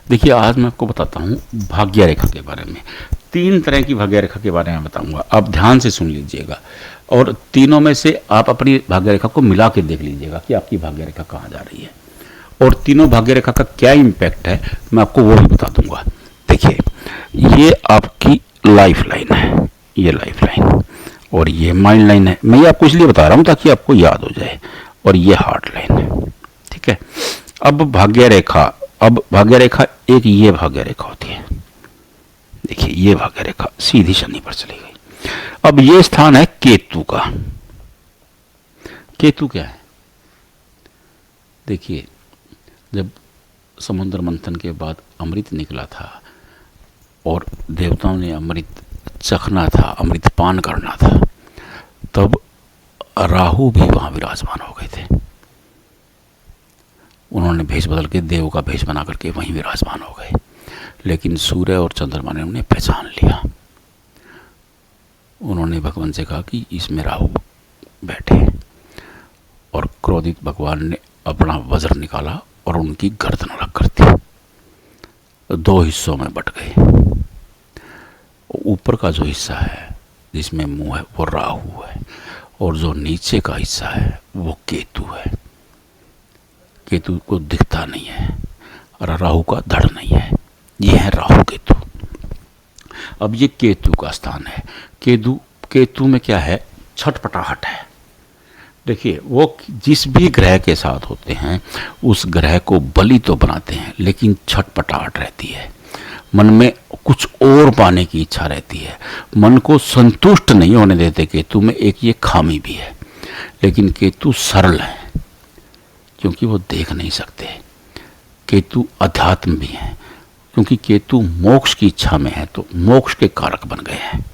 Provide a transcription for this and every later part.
देखिए, आज मैं आपको बताता हूँ भाग्य रेखा के बारे में। 3 तरह की भाग्य रेखा के बारे में बताऊंगा, आप ध्यान से सुन लीजिएगा और तीनों में से आप अपनी भाग्य रेखा को मिला के देख लीजिएगा कि आपकी भाग्य रेखा कहाँ जा रही है और तीनों भाग्य रेखा का क्या इम्पैक्ट है, मैं आपको वो भी बता दूंगा। देखिए, ये आपकी लाइफ लाइन है, ये लाइफ लाइन, और ये माइंड लाइन है। मैं ये आपको इसलिए बता रहा हूँ ताकि आपको याद हो जाए। और ये हार्ट लाइन है, ठीक है। अब भाग्य रेखा एक ये भाग्य रेखा होती है। देखिए, ये भाग्य रेखा सीधी शनि पर चली गई। अब ये स्थान है केतु का। केतु क्या है? देखिए, जब समुद्र मंथन के बाद अमृत निकला था और देवताओं ने अमृत चखना था, अमृत पान करना था, तब राहु भी वहां विराजमान हो गए थे। उन्होंने भेष बदल के देव का भेष बना करके वहीं विराजमान हो गए, लेकिन सूर्य और चंद्रमा ने उन्हें पहचान लिया। उन्होंने भगवान से कहा कि इसमें राहु बैठे, और क्रोधित भगवान ने अपना वज्र निकाला और उनकी गर्दन अलग कर दी। 2 हिस्सों में बट गए। ऊपर का जो हिस्सा है जिसमें मुंह है वो राहु है, और जो नीचे का हिस्सा है वो केतु है। केतु को दिखता नहीं है और राहु का धड़ नहीं है, ये है राहु केतु। अब ये केतु का स्थान है। केतु में क्या है? छटपटाहट है। देखिए, वो जिस भी ग्रह के साथ होते हैं उस ग्रह को बलि तो बनाते हैं, लेकिन छटपटाहट रहती है। मन में कुछ और पाने की इच्छा रहती है, मन को संतुष्ट नहीं होने देते। केतु में एक ये खामी भी है, लेकिन केतु सरल है क्योंकि वो देख नहीं सकते। केतु अध्यात्म भी है क्योंकि केतु मोक्ष की इच्छा में है, तो मोक्ष के कारक बन गए हैं।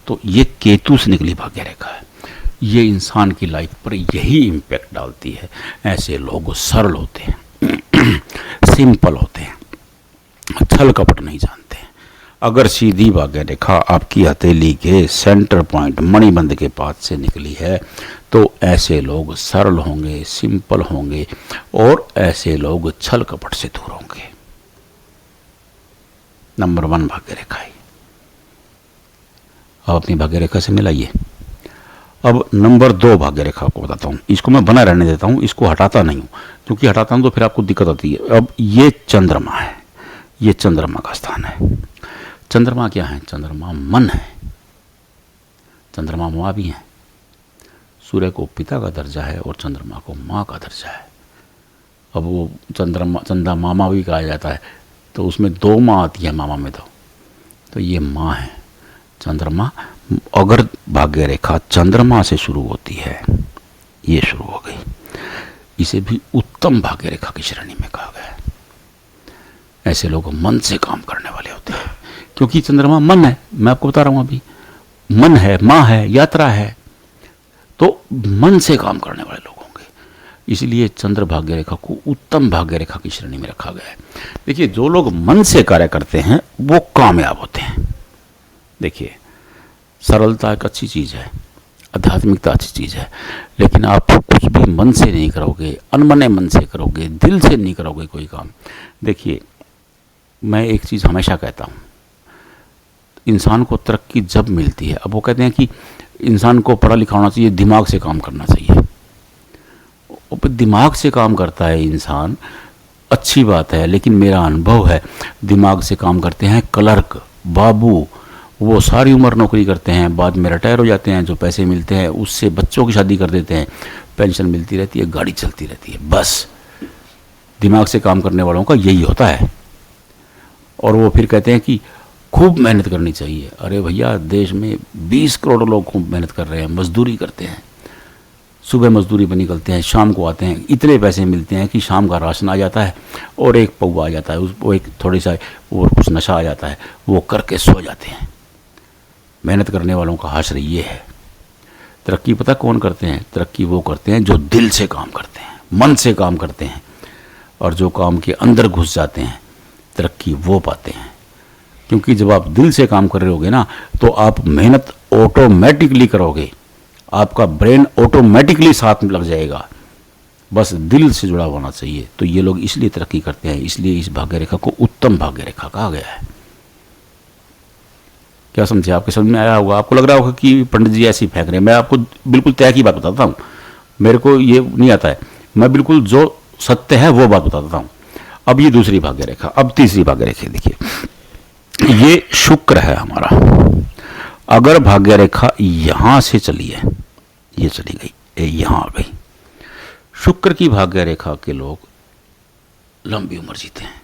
तो ये केतु से निकली भाग्य रेखा है। ये इंसान की लाइफ पर यही इम्पैक्ट डालती है। ऐसे लोग सरल होते हैं, सिंपल होते हैं, छल कपट नहीं जानते हैं। अगर सीधी भाग्य रेखा आपकी हथेली के सेंटर पॉइंट मणिबंध के पास से निकली है तो ऐसे लोग सरल होंगे, सिंपल होंगे, और ऐसे लोग छल कपट से दूर होंगे। नंबर 1 भाग्य रेखा है। अब अपनी भाग्य रेखा से मिलाइए। अब नंबर 2 भाग्य रेखा को बताता हूँ। इसको मैं बना रहने देता हूँ, इसको हटाता नहीं हूँ, क्योंकि हटाता हूँ तो फिर आपको दिक्कत आती है। अब ये चंद्रमा है, ये चंद्रमा का स्थान है। चंद्रमा क्या है? चंद्रमा मन है। चंद्रमा माँ भी है। सूर्य को पिता का दर्जा है और चंद्रमा को माँ का दर्जा है। अब वो चंद्रमा मामा भी कहा जाता है, तो उसमें 2 माँ आती है मामा में। तो ये माँ है चंद्रमा। अगर भाग्य रेखा चंद्रमा से शुरू होती है, ये शुरू हो गई, इसे भी उत्तम भाग्य रेखा की श्रेणी में कहा गया है। ऐसे लोग मन से काम करने वाले होते हैं, क्योंकि चंद्रमा मन है। मैं आपको बता रहा हूं, अभी मन है, माँ है, यात्रा है, तो मन से काम करने वाले लोग होंगे। इसलिए चंद्र भाग्य रेखा को उत्तम भाग्य रेखा की श्रेणी में रखा गया है। देखिए, जो लोग मन से कार्य करते हैं वो कामयाब होते हैं। देखिए, सरलता एक अच्छी चीज़ है, आध्यात्मिकता अच्छी चीज़ है, लेकिन आप कुछ भी मन से नहीं करोगे, अनमने मन से करोगे, दिल से नहीं करोगे कोई काम। देखिए, मैं एक चीज़ हमेशा कहता हूँ, इंसान को तरक्की जब मिलती है, अब वो कहते हैं कि इंसान को पढ़ा लिखा होना चाहिए, दिमाग से काम करना चाहिए। दिमाग से काम करता है इंसान, अच्छी बात है, लेकिन मेरा अनुभव है दिमाग से काम करते हैं क्लर्क, बाबू। वो सारी उम्र नौकरी करते हैं, बाद में रिटायर हो जाते हैं, जो पैसे मिलते हैं उससे बच्चों की शादी कर देते हैं, पेंशन मिलती रहती है, गाड़ी चलती रहती है। बस दिमाग से काम करने वालों का यही होता है। और वो फिर कहते हैं कि खूब मेहनत करनी चाहिए। अरे भैया, देश में 20 करोड़ लोग खूब मेहनत कर रहे हैं, मजदूरी करते हैं, सुबह मजदूरी पर निकलते हैं, शाम को आते हैं, इतने पैसे मिलते हैं कि शाम का राशन आ जाता है और एक पौवा आ जाता है, वो एक थोड़ी सा और कुछ नशा आ जाता है, वो करके सो जाते हैं। मेहनत करने वालों का हाशर ये है। तरक्की पता कौन करते हैं? तरक्की वो करते हैं जो दिल से काम करते हैं, मन से काम करते हैं, और जो काम के अंदर घुस जाते हैं, तरक्की वो पाते हैं। क्योंकि जब आप दिल से काम कर रहे होगे ना, तो आप मेहनत ऑटोमेटिकली करोगे, आपका ब्रेन ऑटोमेटिकली साथ में लग जाएगा। बस दिल से जुड़ा होना चाहिए। तो ये लोग इसलिए तरक्की करते हैं, इसलिए इस भाग्य रेखा को उत्तम भाग्य रेखा कहा गया है। क्या समझे? आपके समझ में आया होगा? आपको लग रहा होगा कि पंडित जी ऐसे ही फेंक रहे हैं। मैं आपको बिल्कुल तय की बात बताता हूँ, मेरे को ये नहीं आता है, मैं बिल्कुल जो सत्य है वो बात बताता हूँ। अब ये दूसरी भाग्य रेखा, अब तीसरी भाग्य रेखा देखिए, ये शुक्र है हमारा। अगर भाग्य रेखा यहां से चली है, ये चली गई, यहां आ गई, शुक्र की भाग्य रेखा के लोग लंबी उम्र जीते हैं।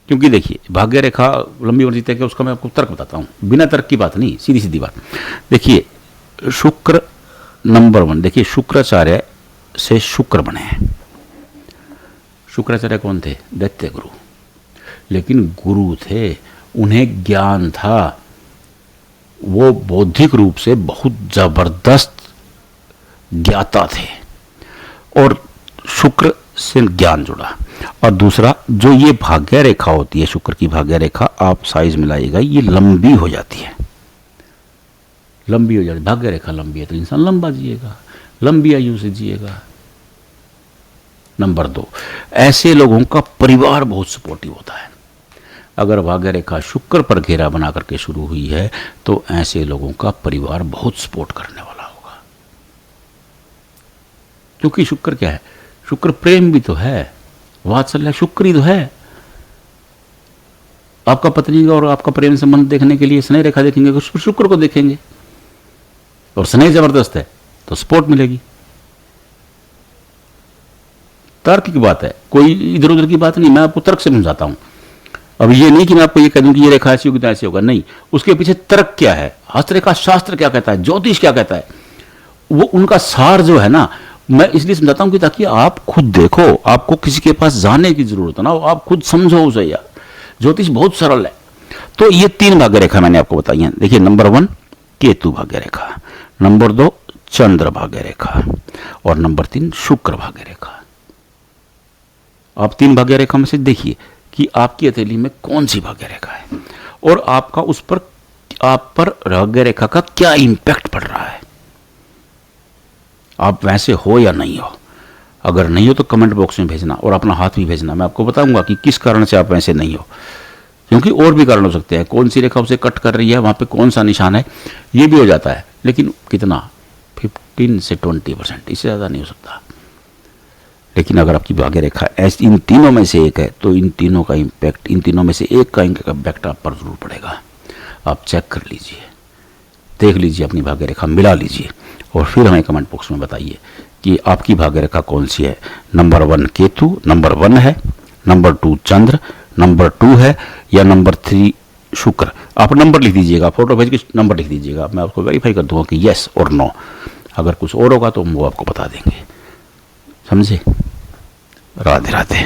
क्योंकि देखिए भाग्य रेखा लंबी उम्र जीते हैं, उसका मैं आपको तर्क बताता हूं, बिना तर्क की बात नहीं, सीधी सीधी बात। देखिए शुक्र नंबर 1, देखिए शुक्राचार्य से शुक्र बने हैं। शुक्राचार्य कौन थे? दैत्य गुरु, लेकिन गुरु थे, उन्हें ज्ञान था, वो बौद्धिक रूप से बहुत जबरदस्त ज्ञाता थे, और शुक्र से ज्ञान जुड़ा। और दूसरा, जो ये भाग्य रेखा होती है, शुक्र की भाग्य रेखा, आप साइज मिलाइएगा, ये लंबी हो जाती है, लंबी हो जाती है। भाग्य रेखा लंबी है तो इंसान लंबा जिएगा, लंबी आयु से जिएगा। नंबर 2, ऐसे लोगों का परिवार बहुत सपोर्टिव होता है। अगर भाग्य रेखा शुक्र पर घेरा बना करके शुरू हुई है तो ऐसे लोगों का परिवार बहुत सपोर्ट करने वाला होगा। क्योंकि शुक्र क्या है? शुक्र प्रेम भी तो है, वात्सल्य शुक्र ही तो है। आपका पत्नी और आपका प्रेम संबंध देखने के लिए स्नेह रेखा देखेंगे तो शुक्र को देखेंगे, और स्नेह जबरदस्त है तो सपोर्ट मिलेगी। तर्क की बात है, कोई इधर उधर की बात नहीं, मैं आपको तर्क से समझाता हूं। अब ये नहीं कि मैं आपको ये कह दूं कि ये रेखा ऐसी होगी तो ऐसे होगा, नहीं, उसके पीछे तर्क क्या है, हस्तरेखा शास्त्र क्या कहता है, ज्योतिष क्या कहता है, वो उनका सार जो है ना, मैं इसलिए समझाता हूं कि ताकि आप खुद देखो, आपको किसी के पास जाने की जरूरत ना हो, आप खुद समझो उसे। यार ज्योतिष बहुत सरल है। तो ये 3 भाग्य रेखा मैंने आपको बताई है। देखिए नंबर 1 केतु भाग्य रेखा, नंबर 2 चंद्र भाग्य रेखा, और नंबर 3 शुक्र भाग्य रेखा। आप 3 भाग्य रेखा में से देखिए कि आपकी हथेली में कौन सी भाग्य रेखा है, और आपका उस पर, आप पर भाग्य रेखा का क्या इंपैक्ट पड़ रहा है, आप वैसे हो या नहीं हो। अगर नहीं हो तो कमेंट बॉक्स में भेजना, और अपना हाथ भी भेजना, मैं आपको बताऊंगा कि किस कारण से आप वैसे नहीं हो। क्योंकि और भी कारण हो सकते हैं, कौन सी रेखा उसे कट कर रही है, वहां पे कौन सा निशान है, ये भी हो जाता है। लेकिन कितना? 15 से 20%, इससे ज़्यादा नहीं हो सकता। लेकिन अगर आपकी भाग्य रेखा ऐसी इन तीनों में से एक है तो इन तीनों का इम्पैक्ट, इन तीनों में से एक का इम्पैक्ट आप पर जरूर पड़ेगा। आप चेक कर लीजिए, देख लीजिए, अपनी भाग्य रेखा मिला लीजिए, और फिर हमें कमेंट बॉक्स में बताइए कि आपकी भाग्य रेखा कौन सी है। नंबर 1 केतु, नंबर 1 है, नंबर 2 चंद्र, नंबर 2 है, या नंबर 3 शुक्र। आप नंबर लिख दीजिएगा, फोटो भेज के नंबर लिख दीजिएगा, मैं आपको वेरीफाई कर दूंगा कि येस और नो। अगर कुछ और होगा तो हम वो आपको बता देंगे। समझे? राधे राधे।